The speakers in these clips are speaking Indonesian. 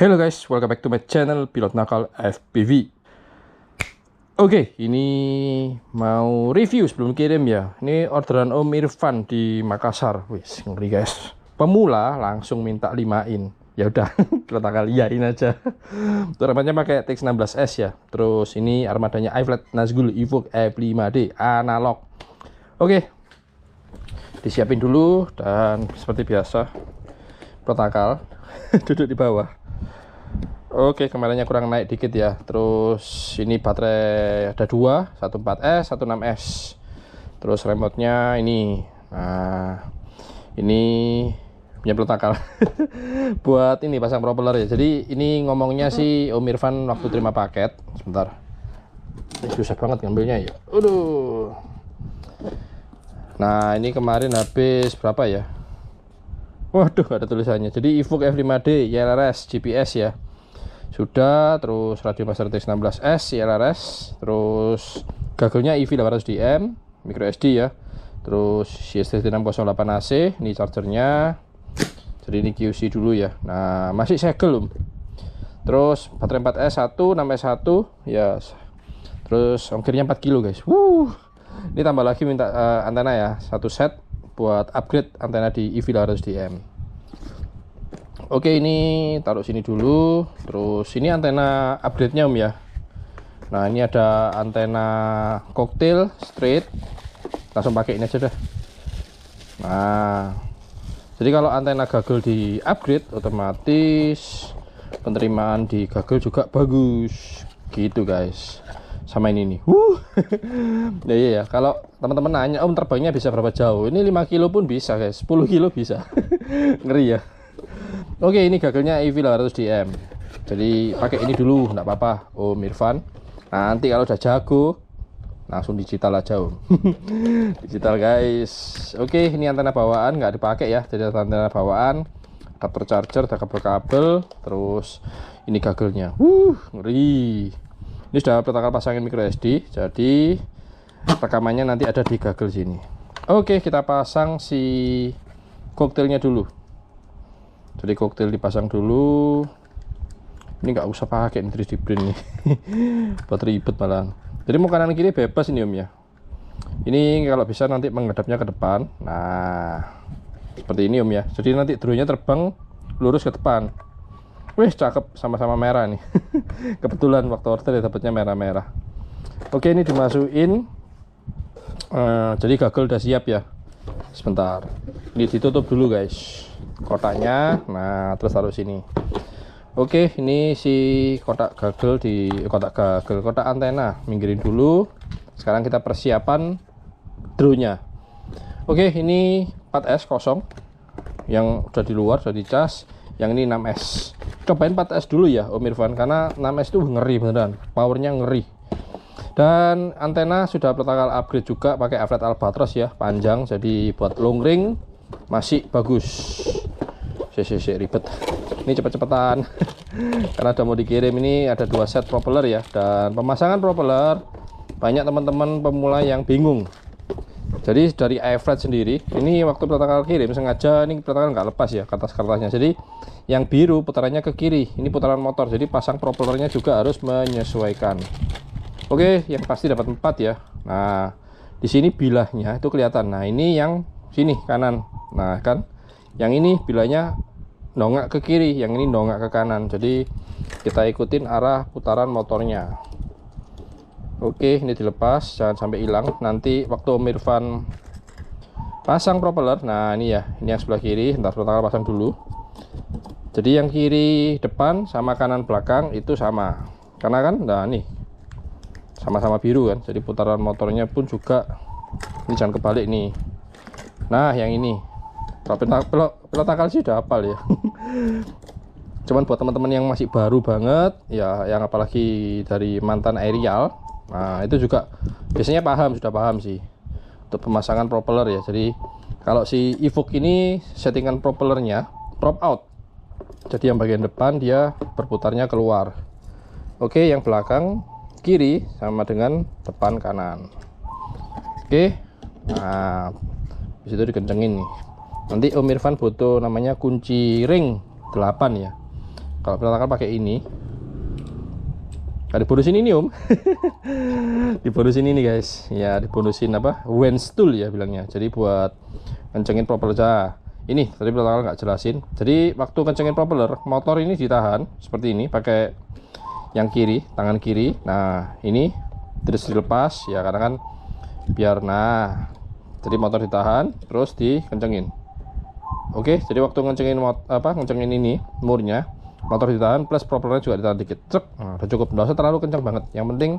Hello guys, welcome back to my channel Pilot Nakal FPV. Oke, ini mau review sebelum kirim ya. Ini orderan Om Irfan di Makassar. Wis, ngeri guys. Pemula langsung minta 5-in. Ya udah, Pilot Nakal iyain aja. Armadanya pakai TX16S ya. Terus ini armadanya iFlight Nazgul Evoque F5D analog. Oke. Disiapin dulu dan seperti biasa Pilot Nakal duduk di bawah. Oke, kameranya kurang naik dikit ya. Terus ini baterai ada dua, satu 4S, satu 6S. Terus remote-nya ini. Nah, ini punya Pilot Nakal. Buat ini pasang propeller ya. Jadi ini ngomongnya sih Om Irfan waktu terima paket. Sebentar. Ini susah banget ngambilnya ya. Aduh. Nah, ini kemarin habis berapa ya? Waduh, ada tulisannya. Jadi Evoque F5D, YLRS, GPS ya. Sudah, terus radio master TX16S, YLRS, terus gagelnya EV800DM, micro SD ya. Terus CST608AC, ini chargernya. Jadi ini QC dulu ya. Nah, masih segel Terus baterai 4S1, 6S1 ya. Terus ongkirnya 4 kilo guys. Ini tambah lagi minta antena ya, satu set buat upgrade antena di EV800DM. Oke, ini taruh sini dulu. Terus ini antena upgrade-nya Om ya. Nah, ini ada antena cocktail straight. Langsung pakai ini aja dah. Nah, jadi kalau antena gagel di upgrade otomatis penerimaan di gagel juga bagus. Gitu guys. Sama ini nih. Nah, iya ya. Kalau teman-teman nanya, Om terbangnya bisa berapa jauh? Ini 5 kilo pun bisa guys. 10 kilo bisa. Ngeri ya. Oke, ini gagelnya EV800DM. Jadi pakai ini dulu, enggak apa-apa Om Irfan. Nanti kalau udah jago langsung digital aja Om. Digital guys. Oke, ini antena bawaan nggak dipakai ya. Jadi antena bawaan, adapter charger, ada kabel-kabel, terus ini gagelnya. Ngeri. Ini sudah Pilot Nakal pasangin micro SD. Jadi rekamannya nanti ada di gagel sini. Oke, kita pasang si koktailnya dulu. Jadi koktail dipasang dulu. Ini nggak usah pakai ini 3D print nih. Buat ribet malah. Jadi mau kanan kiri bebas ini Om ya. Ini kalau bisa nanti menghadapnya ke depan. Nah, seperti ini Om ya. Jadi nanti drone-nya terbang lurus ke depan. Wih, cakep, sama-sama merah nih. Kebetulan waktu order ya dapatnya merah-merah. Oke, ini dimasukin. Jadi gagel udah siap ya. Sebentar. Ini ditutup dulu guys kotaknya. Nah, terus taruh sini. Oke, ini si kotak gagel kotak antena minggirin dulu. Sekarang kita persiapan drone-nya. Oke, ini 4S kosong yang udah di luar, udah dicas. Yang ini 6S. Cobain 4S dulu ya Om Irfan, karena 6S itu ngeri beneran, powernya ngeri. Dan antena sudah Pilot Nakal upgrade juga pakai iFlight Albatros ya, panjang, jadi buat long range masih bagus. Ribet. Ini cepet-cepetan. Karena udah mau dikirim. Ini ada 2 set propeller ya. Dan pemasangan propeller banyak teman-teman pemula yang bingung. Jadi dari iFlight sendiri, ini waktu Pilot Nakal kirim sengaja ini Pilot Nakal nggak lepas ya kertas-kertasnya. Jadi yang biru putarannya ke kiri. Ini putaran motor. Jadi pasang propellernya juga harus menyesuaikan. Oke, yang pasti dapat 4 ya. Nah, di sini bilahnya itu kelihatan. Nah, ini yang sini kanan. Nah, kan yang ini bilahnya nongak ke kiri, yang ini nongak ke kanan. Jadi kita ikutin arah putaran motornya. Oke, ini dilepas, jangan sampai hilang. Nanti waktu Om Irfan pasang propeller, nah ini ya, ini yang sebelah kiri. Ntar Pilot Nakal pasang dulu. Jadi yang kiri depan sama kanan belakang itu sama. Karena kan, nah nih sama-sama biru kan. Jadi putaran motornya pun juga ini jangan kebalik nih. Nah, yang ini Pilot Nakal sih udah hafal ya. Cuman buat teman-teman yang masih baru banget ya, yang apalagi dari mantan aerial, nah itu juga biasanya sudah paham sih untuk pemasangan propeller ya. Jadi kalau si Evoque ini settingan propellernya prop out. Jadi yang bagian depan dia berputarnya keluar. Oke, yang belakang kiri sama dengan depan kanan. Oke. Nah, disitu dikencengin nih. Nanti Om Irfan butuh namanya kunci ring 8 ya. Kalau pelatakan pakai ini, nggak dibonusin ini om. Dibonusin ini guys, ya dibonusin apa, Wen's tool ya bilangnya. Jadi buat kencengin propeller aja. Ini tadi pelatakan nggak jelasin. Jadi waktu kencengin propeller, motor ini ditahan seperti ini pakai yang kiri, tangan kiri. Nah ini terus dilepas ya, karena kan biar, nah jadi motor ditahan terus dikencengin. Oke, jadi waktu ngencengin ini murnya, motor ditahan plus propellernya juga ditahan dikit. Cek, nah, udah cukup, nggak usah terlalu kencang banget. Yang penting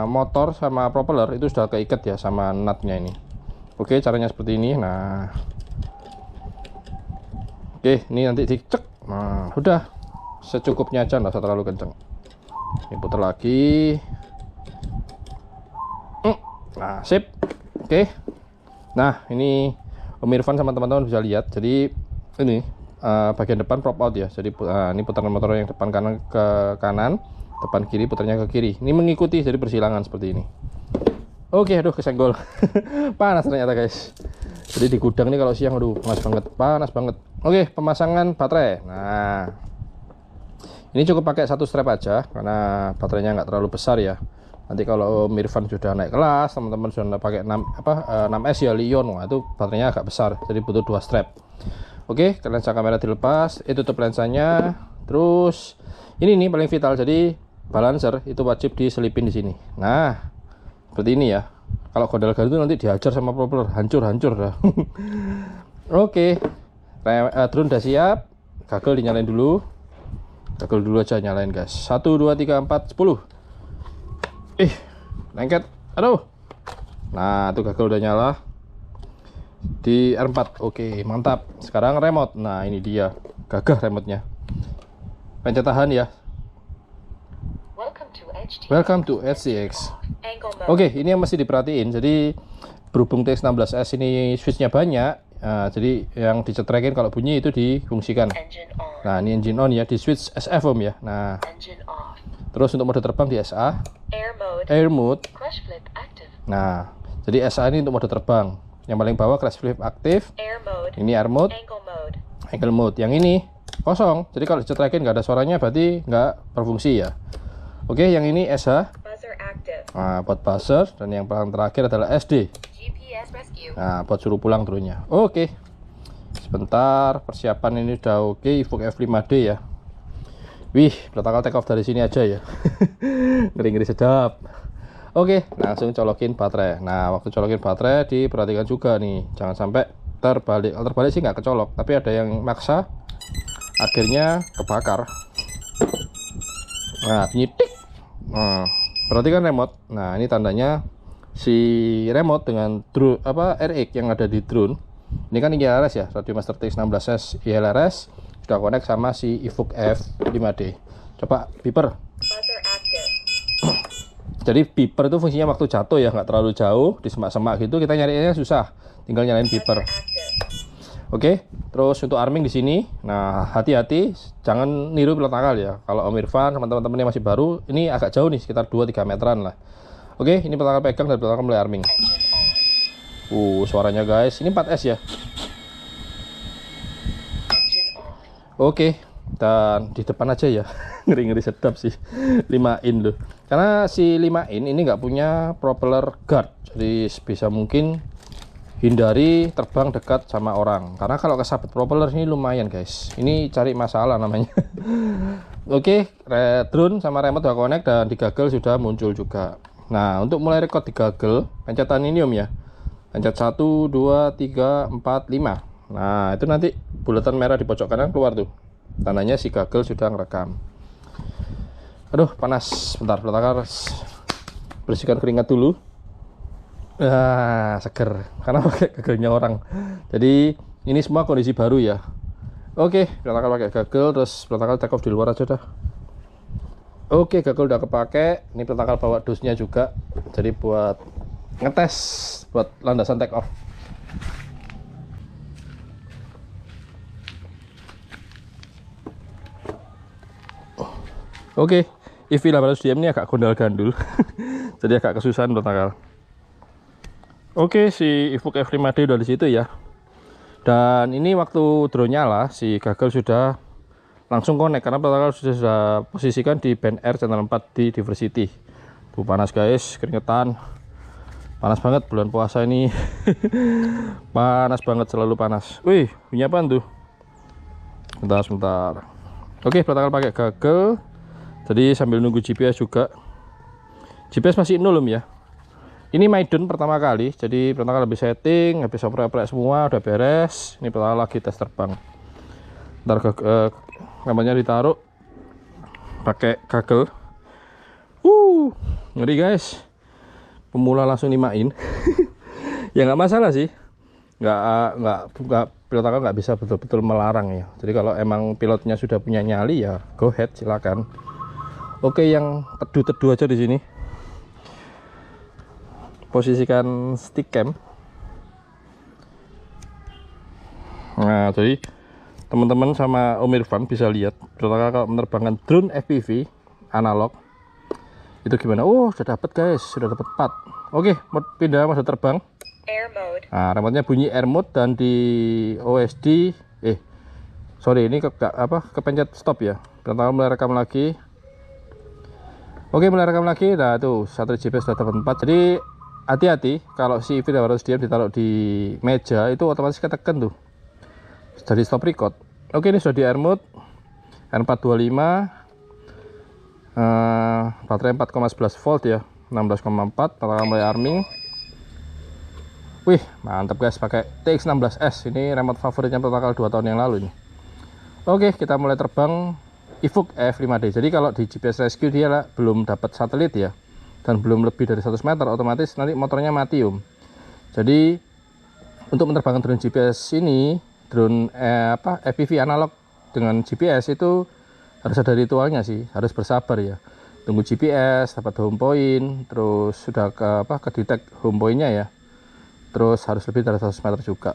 motor sama propeller itu sudah keikat ya sama nutnya ini. Oke, caranya seperti ini. Nah, oke, ini nanti dicek. Nah, udah secukupnya aja, nggak usah terlalu kencang. Ini putar lagi. Nah, sip. Oke. Nah, ini Om Irfan sama teman-teman bisa lihat. Jadi ini bagian depan prop out ya. Jadi ini putaran motor yang depan kanan ke kanan, depan kiri putarnya ke kiri. Ini mengikuti, jadi bersilangan seperti ini. Oke, aduh kesenggol. Panas ternyata guys. Jadi di gudang nih kalau siang, aduh panas banget. Oke, pemasangan baterai. Nah, ini cukup pakai satu strap aja karena baterainya nggak terlalu besar ya. Nanti kalau Mirvan sudah naik kelas, teman-teman sudah pakai 6S ya Lion, wah itu baterainya agak besar, jadi butuh 2 strap. Oke, lensa kamera dilepas, tutup lensanya. Terus ini nih paling vital, jadi balancer itu wajib diselipin di sini. Nah, seperti ini ya. Kalau gondal itu nanti dihajar sama propeller, hancur dah. Oke, drone udah siap, gagal dinyalain dulu. Gagal dulu aja nyalain guys. 1 2 3 4 10. Lengket, aduh. Nah, itu gagal udah nyala di R4. Oke, mantap. Sekarang remote. Nah, ini dia, gagah remote-nya. Pencet tahan ya. Welcome to HTX. Oke, ini yang mesti diperhatiin. Jadi berhubung TX16S ini switchnya banyak, jadi yang dicetrekin kalau bunyi itu difungsikan. Nah, ini engine on ya, di switch SF om ya. Nah, terus untuk mode terbang di SA, air mode. Nah, jadi SA ini untuk mode terbang. Yang paling bawah crash flip aktif. Ini air mode, angle mode. Yang ini kosong. Jadi kalau dicetrekin nggak ada suaranya, berarti nggak berfungsi ya. Oke, yang ini SH. Nah, buat buzzer. Dan yang paling terakhir adalah SD. Nah, buat suruh pulang dulunya. Oke. Sebentar, persiapan ini udah oke. Evoque F5D ya. Wih, protokol take off dari sini aja ya. Ngeri-ngeri sedap. Oke, langsung colokin baterai. Nah, waktu colokin baterai diperhatikan juga nih, jangan sampai terbalik. Kalau terbalik sih nggak kecolok, tapi ada yang maksa, akhirnya kebakar. Nah, bunyi tik. Nah, perhatikan remote. Nah, ini tandanya si remote dengan drone RX yang ada di drone. Ini kan ILRS ya, Radiomaster TX16S ILRS sudah connect sama si Evoque F5D. Coba beeper. Jadi beeper itu fungsinya waktu jatuh ya, nggak terlalu jauh di semak-semak gitu, kita nyarinya susah, tinggal nyalain beeper. Oke, terus untuk arming di sini, nah hati-hati, jangan niru pilot akal ya. Kalau Om Irfan sama teman-teman yang masih baru, ini agak jauh nih, sekitar 2-3 meteran lah. Oke, ini pilot akal pegang dan pilot akal mulai arming. Suaranya guys, ini 4S ya. Oke, dan di depan aja ya. Ngeri-ngeri sedap sih. 5 in loh. Karena si 5 in ini nggak punya propeller guard, jadi sebisa mungkin hindari terbang dekat sama orang, karena kalau kesabet propeller ini lumayan guys, ini cari masalah namanya. Oke, drone sama remote udah connect dan di gagel sudah muncul juga. Nah, untuk mulai record di gagel, pencetan ini om ya, pencet 1 2 3 4 5. Nah, itu nanti bulatan merah di pojok kanan keluar tuh, tandanya si gagel sudah ngerekam. Aduh panas, bentar, bersihkan keringat dulu. Seger karena pakai gagelnya orang, jadi ini semua kondisi baru ya. Oke, pelatakan pakai gagel, terus pelatakan take off di luar aja dah. Oke, gagel udah kepake. Ini pelatakan bawa dusnya juga, jadi buat ngetes buat landasan take off. Oke, EV800DM ini agak gondal gandul. Jadi agak kesusahan pelatakan. Oke, si Evoque F5D udah di situ ya. Dan ini waktu drone nyala, si gagel sudah langsung connect karena pelatakan sudah posisikan di band R channel 4 di Diversity. Tuh panas guys, keringetan. Panas banget bulan puasa ini. Panas banget, selalu panas. Wih, bunyi apaan tuh? Sebentar. Oke, pelatakan pakai gagel. Jadi sambil nunggu GPS juga. GPS masih nol ya. Ini maiden pertama kali, jadi pertama kali habis setting, habis oprek-oprek semua, udah beres. Ini pertama lagi tes terbang. Ntar namanya ditaruh pakai gagel. Ngeri guys. Pemula langsung nimain. Ya nggak masalah sih. Nggak pilot nggak bisa betul-betul melarang ya. Jadi kalau emang pilotnya sudah punya nyali ya go ahead silakan. Oke, yang teduh-teduh aja di sini. Posisikan stick cam. Nah, jadi teman-teman sama Om Irfan bisa lihat kalau menerbangkan drone FPV analog itu gimana. Oh, sudah dapat guys, sudah dapat 4. Oke, pindah mode terbang. Air mode. Nah, remote-nya bunyi air mode dan di OSD sorry, ini kepencet stop ya. Pertama mulai rekam lagi. Oke, mulai rekam lagi. Nah, tuh satelit GPS sudah dapat 4. Jadi hati-hati kalau si EV harus diam ditaruh di meja itu otomatis ketekan tuh. Jadi stop record. Oke, ini sudah di air mode. N425. Baterai 4,11 volt ya. 16,4. Pertama mulai arming. Wih, mantap guys, pakai TX16S. Ini remote favoritnya pertama kali 2 tahun yang lalu ini. Oke, kita mulai terbang Evoque F5D. Jadi kalau di GPS Rescue dia lah, belum dapat satelit ya, dan belum lebih dari 100 meter, otomatis nanti motornya mati Jadi untuk menerbangkan drone GPS ini, drone FPV analog dengan GPS itu harus ada ritualnya sih, harus bersabar ya. Tunggu GPS, dapat home point, terus sudah ke detect home pointnya ya. Terus harus lebih dari 100 meter juga.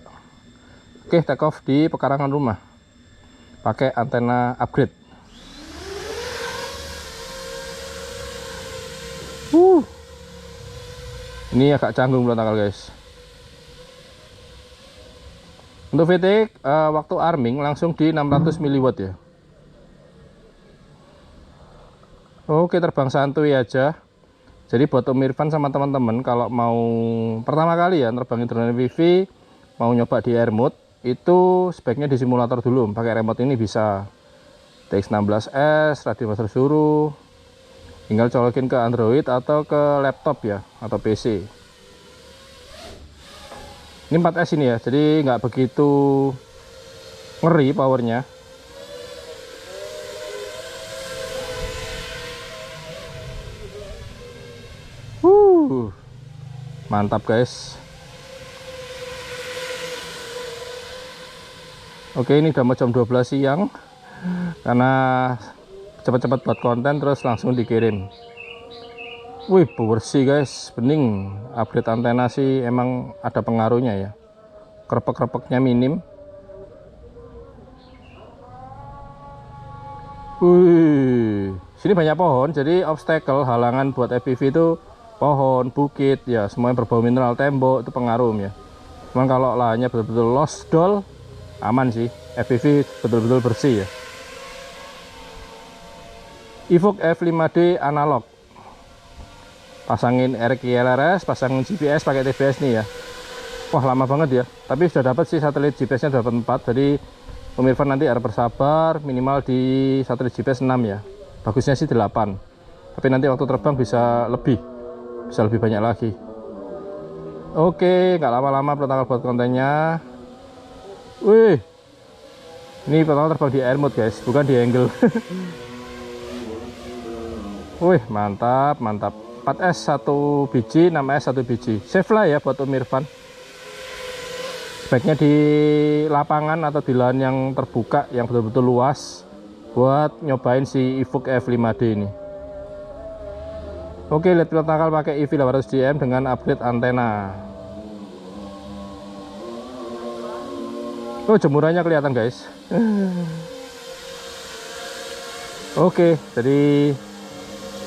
Oke, take off di pekarangan rumah pakai antena upgrade. Ini agak canggung belum tanggal guys. Untuk VTX waktu arming langsung di 600 mW ya. Oke, terbang santuy aja. Jadi buat Om Irfan sama teman-teman kalau mau pertama kali ya nerbangin drone FPV, mau nyoba di air mode, itu sebaiknya di simulator dulu. Pakai remote ini bisa. TX16S, radio master suruh. Tinggal colokin ke Android atau ke laptop ya, atau PC. Ini 4S ini ya, jadi nggak begitu ngeri powernya. Mantap guys. Oke, ini udah mau jam 12 siang karena cepat-cepat buat konten terus langsung dikirim. Wih, bersih guys, bening. Upgrade antena sih emang ada pengaruhnya ya. Krepek-krepeknya minim. Wih, sini banyak pohon, jadi obstacle halangan buat FPV itu pohon, bukit ya, semuanya berbau mineral, tembok itu pengaruh ya. Cuman kalau lahannya betul-betul lost doll, aman sih. FPV betul-betul bersih ya. Evoque F5D analog. Pasangin RQLRS, pasangin GPS pakai TBS nih ya. Wah, lama banget ya. Tapi sudah dapat sih satelit GPS-nya dapat 4. Jadi Om Irfan nanti harus bersabar minimal di satelit GPS 6 ya. Bagusnya sih 8. Tapi nanti waktu terbang bisa lebih banyak lagi. Oke, nggak lama-lama pertama buat kontennya. Wih, ini pertama terbang di air mode guys, bukan di angle. Wih, mantap, mantap. 4S 1 biji, 6S 1 biji. Safe lah ya buat Om Irfan. Sebaiknya di lapangan atau di lahan yang terbuka, yang betul-betul luas, buat nyobain si Evoque F5D ini. Oke, lihat pilot nakal pakai EV800DM dengan upgrade antena. Oh, jemurannya kelihatan guys. Oke, jadi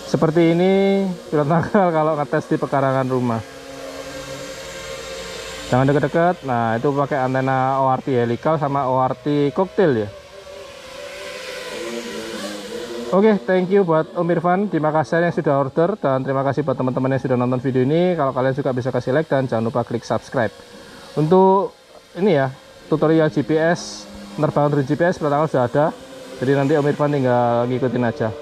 seperti ini pilot nakal kalau ngetes di pekarangan rumah. Jangan deket-deket. Nah, itu pakai antena ORT helical sama ORT cocktail ya. Oke, thank you buat Om Irfan di Makassar yang sudah order, dan terima kasih buat teman-teman yang sudah nonton video ini. Kalau kalian suka bisa kasih like dan jangan lupa klik subscribe. Untuk ini ya, tutorial GPS, penerbangan drone GPS pertama sudah ada. Jadi nanti Om Irfan tinggal ngikutin aja.